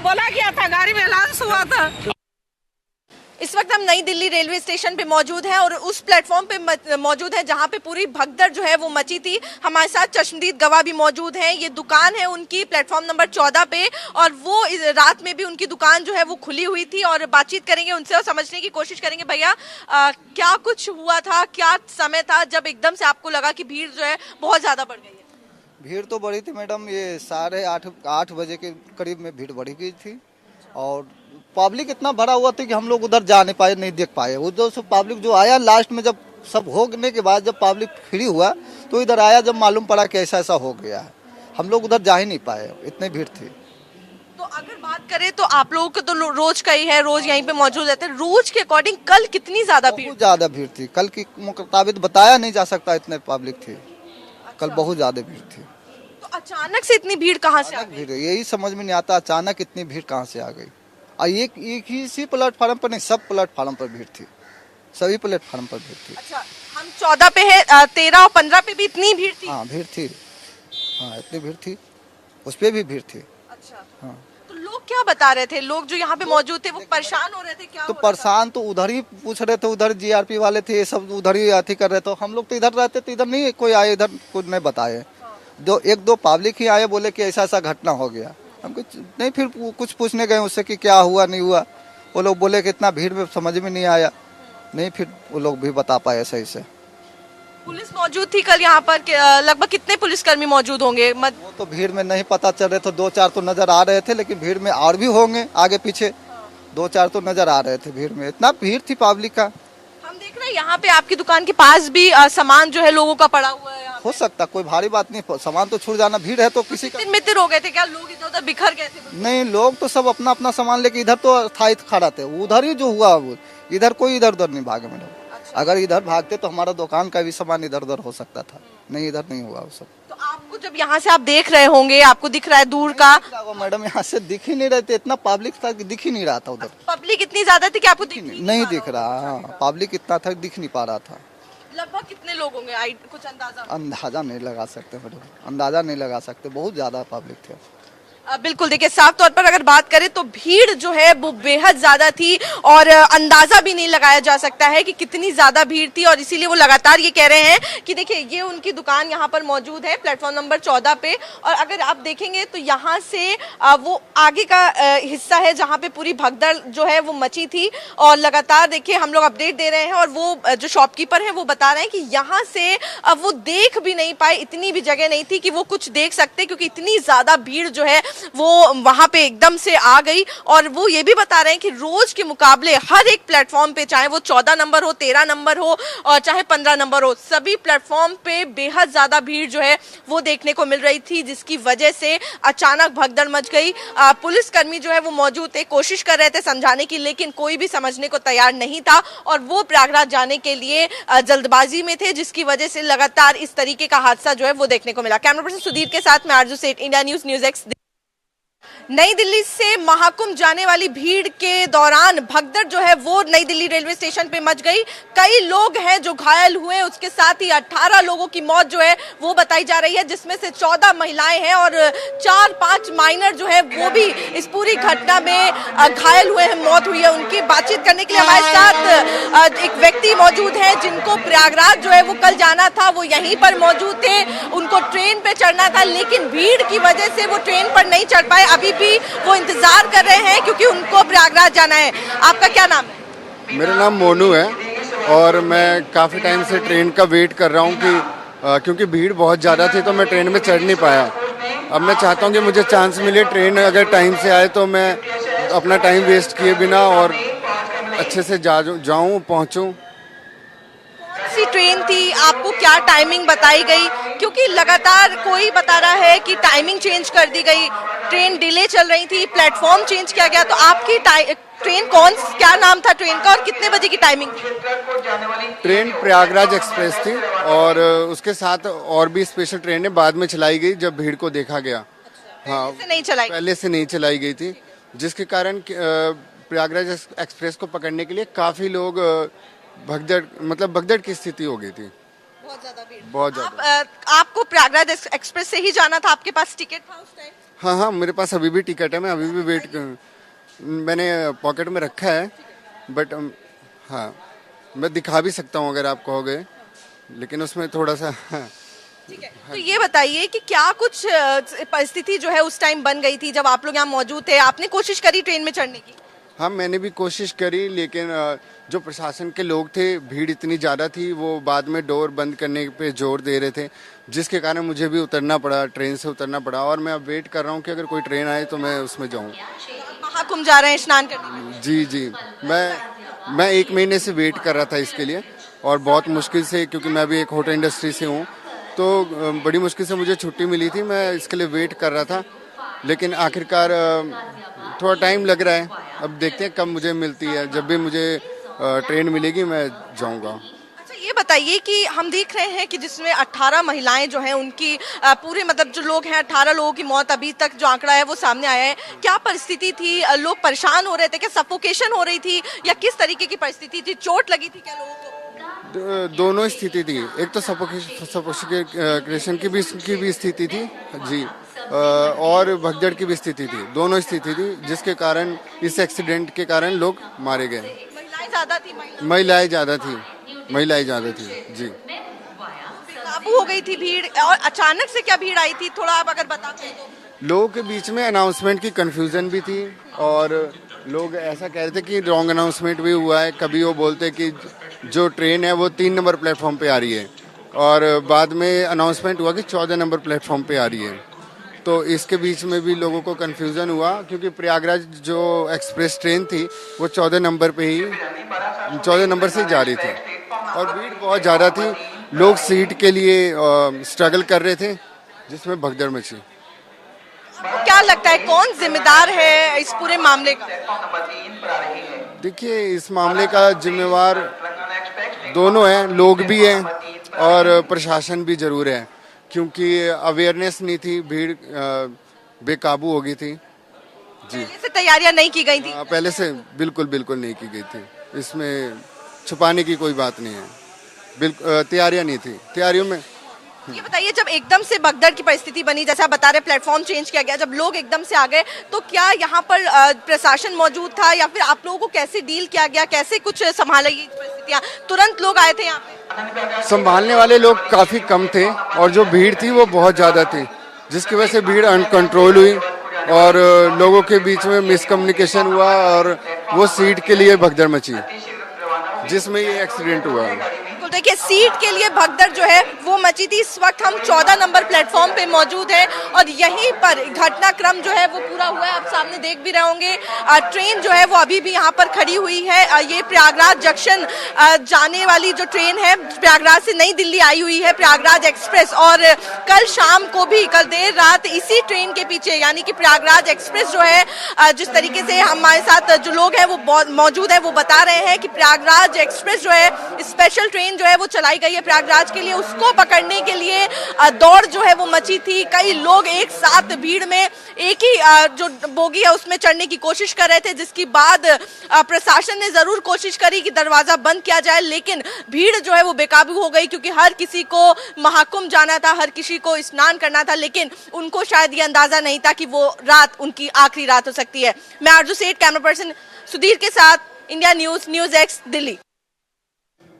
बोला गया था, गाड़ी में अनाउंस हुआ था। इस वक्त हम नई दिल्ली रेलवे स्टेशन पे मौजूद हैं और उस प्लेटफॉर्म पे मौजूद हैं जहां पे पूरी भगदड़ जो है वो मची थी। हमारे साथ चश्मदीद गवाह भी मौजूद हैं। ये दुकान है उनकी प्लेटफॉर्म नंबर 14 पे और वो रात में भी उनकी दुकान जो है वो खुली हुई थी और बातचीत करेंगे उनसे और समझने की कोशिश करेंगे। भैया क्या कुछ हुआ था, क्या समय था जब एकदम से आपको लगा कि भीड़ जो है बहुत ज्यादा बढ़ गई है? भीड़ तो बढ़ी थी मैडम, ये 8:30 बजे के करीब में भीड़ बढ़ी गई थी और पब्लिक इतना भरा हुआ था कि हम लोग उधर जा नहीं पाए, नहीं देख पाए। उधर से पब्लिक जो आया लास्ट में, जब सब होने के बाद जब पब्लिक फ्री हुआ तो इधर आया, जब मालूम पड़ा कि ऐसा ऐसा हो गया है, हम लोग उधर जा ही नहीं पाए, इतनी भीड़ थी। तो अगर बात करें तो आप लोगों को तो रोज का ही है, रोज यहीं पे मौजूद रहते हैं। रोज के अकॉर्डिंग कल कितनी ज्यादा भीड़? बहुत ज्यादा भीड़ थी कल की मुताबिक, बताया नहीं जा सकता, इतने पब्लिक थी कल, बहुत ज्यादा भीड़ थी। तो अचानक से इतनी भीड़ कहाँ से आ गई? भीड़ यही समझ में नहीं आता, अचानक इतनी भीड़ कहाँ से आ गई। और एक ही इसी प्लेटफार्म पर नहीं, सब प्लेटफार्म पर भीड़ थी, सभी प्लेटफार्म पर भीड़ थी। अच्छा, हम 14 पे है, 13 और 15 पे भी इतनी भीड़ थी? हाँ भीड़ थी, हाँ इतनी भीड़ थी, उस पे भी भीड़ थी। अच्छा, हाँ तो लोग क्या बता रहे थे? लोग जो यहाँ पे मौजूद थे वो परेशान हो रहे थे क्या? तो परेशान तो उधर ही पूछ रहे थे, उधर जीआरपी वाले थे, ये सब उधर ही अथी कर रहे थे। हम लोग तो इधर रहते थे, इधर नहीं कोई आए, इधर कुछ नहीं बताए। एक दो पब्लिक ही आए, बोले कि ऐसा ऐसा घटना हो गया। हम कुछ नहीं, फिर कुछ पूछने गए उससे कि क्या हुआ नहीं हुआ, वो लोग बोले कि इतना भीड़ में समझ में नहीं आया, नहीं फिर वो लोग भी बता पाए सही से। पुलिस मौजूद थी कल यहाँ पर? लगभग कितने पुलिसकर्मी मौजूद होंगे? वो तो भीड़ में नहीं पता चल रहे थे, 2-4 तो नजर आ रहे थे, लेकिन भीड़ में और भी होंगे आगे पीछे, 2-4 तो नजर आ रहे थे भीड़ में, इतना भीड़ थी पब्लिक का। हम देख रहे हैं यहाँ पे आपकी दुकान के पास भी सामान जो है लोगों का पड़ा हुआ है। हो सकता, कोई भारी बात नहीं, सामान तो छूट जाना, भीड़ है तो किसी का। मित्र हो गए थे क्या लोग? इधर उधर बिखर गए थे? नहीं, लोग तो सब अपना अपना सामान लेके इधर तो स्थायी खड़ा थे, उधर ही जो हुआ वो, इधर कोई इधर उधर नहीं भागे मैडम। अगर इधर भागते तो हमारा दुकान का भी सामान इधर उधर हो सकता था, नहीं इधर नहीं हुआ वो सब। तो आपको जब यहाँ से आप देख रहे होंगे, आपको दिख रहा है दूर का? मैडम यहाँ से दिख ही नहीं रहे थे, इतना पब्लिक था कि दिख ही नहीं रहा था उधर। पब्लिक इतनी ज्यादा थी कि आपको नहीं दिख रहा, हाँ पब्लिक इतना था दिख नहीं पा रहा था। लगभग कितने लोग होंगे, कुछ अंदाजा? अंदाजा नहीं लगा सकते मैडम, अंदाजा नहीं लगा सकते, बहुत ज्यादा पब्लिक थे। बिल्कुल, देखिए साफ तौर पर अगर बात करें तो भीड़ जो है वो बेहद ज्यादा थी और अंदाजा भी नहीं लगाया जा सकता है कि कितनी ज्यादा भीड़ थी। और इसीलिए वो लगातार ये कह रहे हैं कि देखिए ये उनकी दुकान यहाँ पर मौजूद है प्लेटफॉर्म नंबर 14 पे, और अगर आप देखेंगे तो यहाँ से वो आगे का हिस्सा है जहाँ पे पूरी भगदड़ जो है वो मची थी। और लगातार देखिए हम लोग अपडेट दे रहे हैं और वो जो शॉपकीपर है वो बता रहे हैं कि यहाँ से वो देख भी नहीं पाए, इतनी भी जगह नहीं थी कि वो कुछ देख सकते, क्योंकि इतनी ज्यादा भीड़ जो है वो वहां पे एकदम से आ गई। और वो ये भी बता रहे हैं कि रोज के मुकाबले हर एक प्लेटफॉर्म पे, चाहे वो 14 नंबर हो, 13 नंबर हो और चाहे 15 नंबर हो, सभी प्लेटफॉर्म पे बेहद ज्यादा भीड़ जो है वो देखने को मिल रही थी, जिसकी वजह से अचानक भगदड़ मच गई। पुलिसकर्मी जो है वो मौजूद थे, कोशिश कर रहे थे समझाने की, लेकिन कोई भी समझने को तैयार नहीं था और वो प्रयागराज जाने के लिए जल्दबाजी में थे, जिसकी वजह से लगातार इस तरीके का हादसा जो है वो देखने को मिला। कैमरा पर्सन सुधीर के साथ मैं आरजू सेठ, इंडिया न्यूज, न्यूज़ एक्स। नई दिल्ली से महाकुंभ जाने वाली भीड़ के दौरान भगदड़ जो है वो नई दिल्ली रेलवे स्टेशन पे मच गई। कई लोग हैं जो घायल हुए, उसके साथ ही 18 लोगों की मौत जो है वो बताई जा रही है, जिसमें से 14 महिलाएं हैं और 4-5 माइनर जो है वो भी इस पूरी घटना में घायल हुए हैं, मौत हुई है उनकी। बातचीत करने के लिए हमारे साथ एक व्यक्ति मौजूद है जिनको प्रयागराज जो है वो कल जाना था, वो यहीं पर मौजूद थे, उनको ट्रेन पे चढ़ना था, लेकिन भीड़ की वजह से वो ट्रेन पर नहीं चढ़ पाए। अभी भी वो इंतजार कर रहे हैं क्योंकि उनको प्रयागराज जाना है। आपका क्या नाम है? मेरा नाम मोनू है और मैं काफ़ी टाइम से ट्रेन का वेट कर रहा हूँ कि क्योंकि भीड़ बहुत ज़्यादा थी तो मैं ट्रेन में चढ़ नहीं पाया। अब मैं चाहता हूँ कि मुझे चांस मिले, ट्रेन अगर टाइम से आए तो मैं अपना टाइम वेस्ट किए बिना और अच्छे से जाऊँ पहुँचूँ। सी ट्रेन थी, आपको क्या टाइमिंग बताई गई? क्योंकि लगातार कोई बता रहा है कि टाइमिंग चेंज कर दी गई, ट्रेन डिले चल रही थी, प्लेटफॉर्म चेंज किया गया, तो आपकी ट्रेन क्या नाम था ट्रेन का और कितने बजे की टाइमिंग थी? ट्रेन प्रयागराज एक्सप्रेस थी और उसके साथ और भी स्पेशल ट्रेनें बाद में चलाई गई जब भीड़ को देखा गया। हाँ, पहले से नहीं चलाई गई थी, जिसके कारण प्रयागराज एक्सप्रेस को पकड़ने के लिए काफ़ी लोग भगदड़ की स्थिति हो गई थी, बहुत ज्यादा। आपको प्रयागराज एक्सप्रेस से ही जाना था? आपके पास टिकट था उस टाइम? हाँ हाँ, मेरे पास अभी भी टिकट है, मैं अभी भी मैंने पॉकेट में रखा है, बट हाँ मैं दिखा भी सकता हूँ अगर आप कहोगे, लेकिन उसमें थोड़ा सा ठीक है, तो ये बताइए कि क्या कुछ परिस्थिति जो है उस टाइम बन गई थी जब आप लोग यहाँ मौजूद थे, आपने कोशिश करी ट्रेन में चढ़ने की? हाँ, मैंने भी कोशिश करी, लेकिन जो प्रशासन के लोग थे, भीड़ इतनी ज़्यादा थी, वो बाद में डोर बंद करने पे जोर दे रहे थे, जिसके कारण मुझे भी उतरना पड़ा, ट्रेन से उतरना पड़ा। और मैं अब वेट कर रहा हूँ कि अगर कोई ट्रेन आए तो मैं उसमें जाऊँ। महाकुंभ जा रहे हैं स्नान करने? जी जी, मैं 1 महीने से वेट कर रहा था इसके लिए, और बहुत मुश्किल से, क्योंकि मैं भी एक होटल इंडस्ट्री से हूँ, तो बड़ी मुश्किल से मुझे छुट्टी मिली थी। मैं इसके लिए वेट कर रहा था, लेकिन आखिरकार थोड़ा टाइम लग रहा है। अब देखते हैं कब मुझे मिलती है। जब भी मुझे ट्रेन मिलेगी मैं जाऊंगा। अच्छा, ये बताइए कि हम देख रहे हैं कि जिसमें 18 महिलाएं जो हैं उनकी पूरे मतलब जो लोग हैं 18 लोगों की मौत अभी तक जो आंकड़ा है वो सामने आया है। क्या परिस्थिति थी? लोग परेशान हो रहे थे? क्या सफोकेशन हो रही थी या किस तरीके की परिस्थिति थी? चोट लगी थी क्या लोगों को? दोनों स्थिति थी। एक तो सफोकेशन की भी स्थिति थी जी, और भगदड़ की भी स्थिति थी। दोनों स्थिति थी, जिसके कारण इस एक्सीडेंट के कारण लोग मारे गए। महिलाएं ज्यादा थी? महिलाएं ज्यादा थी जी। काबू हो गई थी भीड़, और अचानक से क्या भीड़ आई थी, थोड़ा आप अगर बताते तो? लोगों के बीच में अनाउंसमेंट की कंफ्यूजन भी थी, और लोग ऐसा कह रहे थे कि रॉन्ग अनाउंसमेंट भी हुआ है। कभी वो बोलते कि जो ट्रेन है वो 3 नंबर प्लेटफॉर्म पे आ रही है, और बाद में अनाउंसमेंट हुआ कि 14 नंबर प्लेटफॉर्म पे आ रही है। तो इसके बीच में भी लोगों को कंफ्यूजन हुआ, क्योंकि प्रयागराज जो एक्सप्रेस ट्रेन थी वो 14 नंबर से जा रही थी, और भीड़ बहुत ज़्यादा थी। लोग सीट के लिए स्ट्रगल कर रहे थे, जिसमें भगदड़ मची। क्या लगता है कौन जिम्मेदार है इस पूरे मामले का? देखिए, इस मामले का जिम्मेवार दोनों हैं, लोग भी हैं और प्रशासन भी जरूर है, क्योंकि अवेयरनेस नहीं थी, भीड़ बेकाबू हो गई थी जी। पहले से तैयारियां नहीं की गई थी? पहले से बिल्कुल नहीं की गई थी। इसमें छुपाने की कोई बात नहीं है, बिल्कुल तैयारियां नहीं थी। तैयारियों में ये बताइए, जब एकदम से भगदड़ की परिस्थिति बनी, जैसा आप बता रहे प्लेटफॉर्म चेंज किया गया, जब लोग एकदम से आ गए, तो क्या यहाँ पर प्रशासन मौजूद था, या फिर आप लोगों को कैसे डील किया गया, कैसे कुछ संभाला ये परिस्थितियाँ? तुरंत लोग आए थे यहाँ पे? संभालने वाले लोग काफी कम थे, और जो भीड़ थी वो बहुत ज्यादा थी, जिसकी वजह से भीड़ अनकंट्रोल हुई, और लोगों के बीच में मिसकम्युनिकेशन हुआ, और वो सीट के लिए भगदड़ मची, जिसमें ये एक्सीडेंट हुआ। देखिए, सीट के लिए भगदड़ जो है वो मची थी। इस वक्त हम 14 नंबर प्लेटफॉर्म पे मौजूद है, और यहीं पर घटनाक्रम जो है वो पूरा हुआ है। आप सामने देख भी रहे होंगे, ट्रेन जो है वो अभी भी यहाँ पर खड़ी हुई है। ये प्रयागराज जंक्शन जाने वाली जो ट्रेन है, प्रयागराज से नई दिल्ली आई हुई है, प्रयागराज एक्सप्रेस। और कल शाम को भी, कल देर रात इसी ट्रेन के पीछे, यानी कि प्रयागराज एक्सप्रेस जो है, जिस तरीके से हमारे साथ जो लोग हैं वो मौजूद है, वो बता रहे हैं कि प्रयागराज एक्सप्रेस जो है, स्पेशल ट्रेन जो है वो चलाई गई है प्रयागराज के लिए, उसको पकड़ने के लिए दौड़ जो है वो मची थी। कई लोग एक साथ भीड़ में एक ही जो बोगी है उसमें चढ़ने की कोशिश कर रहे थे, जिसके बाद प्रशासन ने जरूर कोशिश करी कि दरवाजा बंद किया जाए, लेकिन भीड़ जो है वो बेकाबू हो गई, क्योंकि हर किसी को महाकुंभ जाना था, हर किसी को स्नान करना था, लेकिन उनको शायद ये अंदाजा नहीं था कि वो रात उनकी आखिरी रात हो सकती है। मैं आरजू सेठ, कैमरा पर्सन सुधीर के साथ, India news, news x, Delhi.